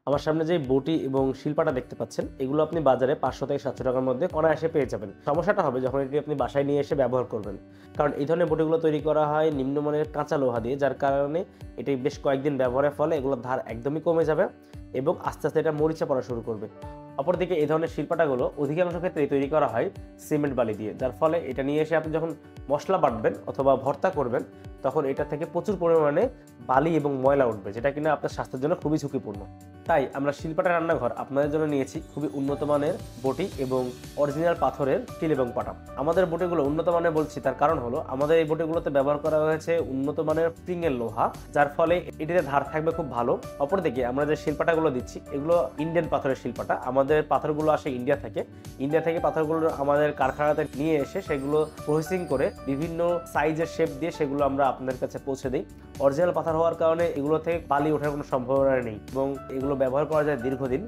আমার সামনে যে বটি এবং শিল্পাটা দেখতে পাচ্ছেন, এগুলো আপনি বাজারে ৫০০ থেকে ৭০০ টাকার মধ্যে অনায়াসে পেয়ে যাবেন। সমস্যাটা হবে যখন এটি আপনি বাসায় নিয়ে এসে ব্যবহার করবেন। কারণ এই ধরনের বটিগুলো তৈরি করা হয় নিম্নমানের কাঁচা লোহা দিয়ে, যার কারণে এটি বেশ কয়েকদিন ব্যবহারের ফলে এগুলোর ধার একদমই কমে যাবে এবং আস্তে আস্তে এটা মরিচা পড়া শুরু করবে। অপরদিকে এই ধরনের শিল্পাটাগুলো অধিকাংশ ক্ষেত্রেই তৈরি করা হয় সিমেন্ট বালি দিয়ে, যার ফলে এটা নিয়ে এসে আপনি যখন মশলা বাটবেন অথবা ভর্তা করবেন, তখন এটা থেকে প্রচুর পরিমাণে বালি এবং ময়লা উঠবে, যেটা কিনা আপনার স্বাস্থ্যের জন্য খুবই ঝুঁকিপূর্ণ। তাই আমরা শিল্পাটা রান্নাঘর আপনাদের জন্য নিয়েছি খুবই উন্নত মানের বটি এবং অরিজিনাল পাথরের স্টিল এবং পাটা। আমাদের বটিগুলো উন্নত মানের বলছি তার কারণ হলো আমাদের এই বটিগুলোতে ব্যবহার করা হয়েছে উন্নত মানের স্প্রিংয়ের লোহা, যার ফলে এটিতে ধার থাকবে খুব ভালো। অপরদিকে আমরা যে শিল্পাটাগুলো দিচ্ছি এগুলো ইন্ডিয়ান পাথরের শিল্পাটা। আমাদের পাথরগুলো আসে ইন্ডিয়া থেকে পাথরগুলো আমাদের কারখানাতে নিয়ে এসে সেগুলো প্রসেসিং করে বিভিন্ন সাইজের শেপ দিয়ে সেগুলো আমরা আপনাদের কাছে পৌঁছে দিই। অরিজিনাল পাথর হওয়ার কারণে এগুলো থেকে বালি ওঠার কোনো সম্ভাবনা নেই এবং এগুলো ব্যবহার করা যায় দীর্ঘদিন।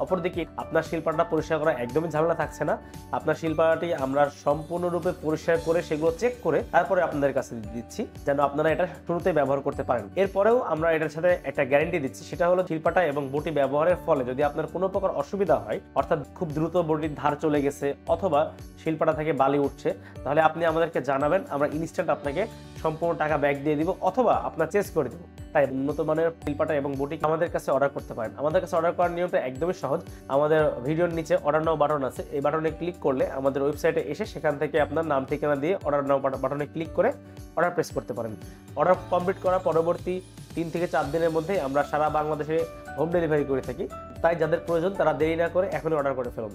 অপরদিকে আপনার শিল্পাটা পরিষ্কার করা একদমই ঝামেলা থাকছে না। আপনার শিল্পাটি আমরা সম্পূর্ণরূপে পরিষ্কার করে সেগুলো চেক করে তারপরে আপনাদের কাছে দিচ্ছি, যেন আপনারা এটা শুরুতে ব্যবহার করতে পারেন। এরপরেও আমরা এটার সাথে একটা গ্যারান্টি দিচ্ছি, সেটা হলো শিল্পাটা এবং বটি ব্যবহারের ফলে যদি আপনার কোনো প্রকার অসুবিধা হয়, অর্থাৎ খুব দ্রুত বটির ধার চলে গেছে অথবা শিল্পাটা থেকে বালি উঠছে, তাহলে আপনি আমাদেরকে জানাবেন, আমরা ইনস্ট্যান্ট আপনাকে সম্পূর্ণ টাকা ব্যাক দিয়ে দিব অথবা আপনার চেঞ্জ করে দেবো। তাই উন্নত মানের শিল্পাটা এবং বটি আমাদের কাছে অর্ডার করতে পারেন। আমাদের কাছে অর্ডার করার নিয়মটা একদমই সহজ। আমাদের ভিডিওর নিচে অর্ডার নাও বাটন আছে, এই বাটনে ক্লিক করলে আমাদের ওয়েবসাইটে এসে সেখান থেকে আপনার নাম ঠিকানা দিয়ে অর্ডার নাও বাটনে ক্লিক করে অর্ডার প্রেস করতে পারেন। অর্ডার কমপ্লিট করার পরবর্তী ৩ থেকে ৪ দিনের মধ্যেই আমরা সারা বাংলাদেশে হোম ডেলিভারি করে থাকি। তাই যাদের প্রয়োজন তারা দেরি না করে এখনই অর্ডার করে ফেলুন।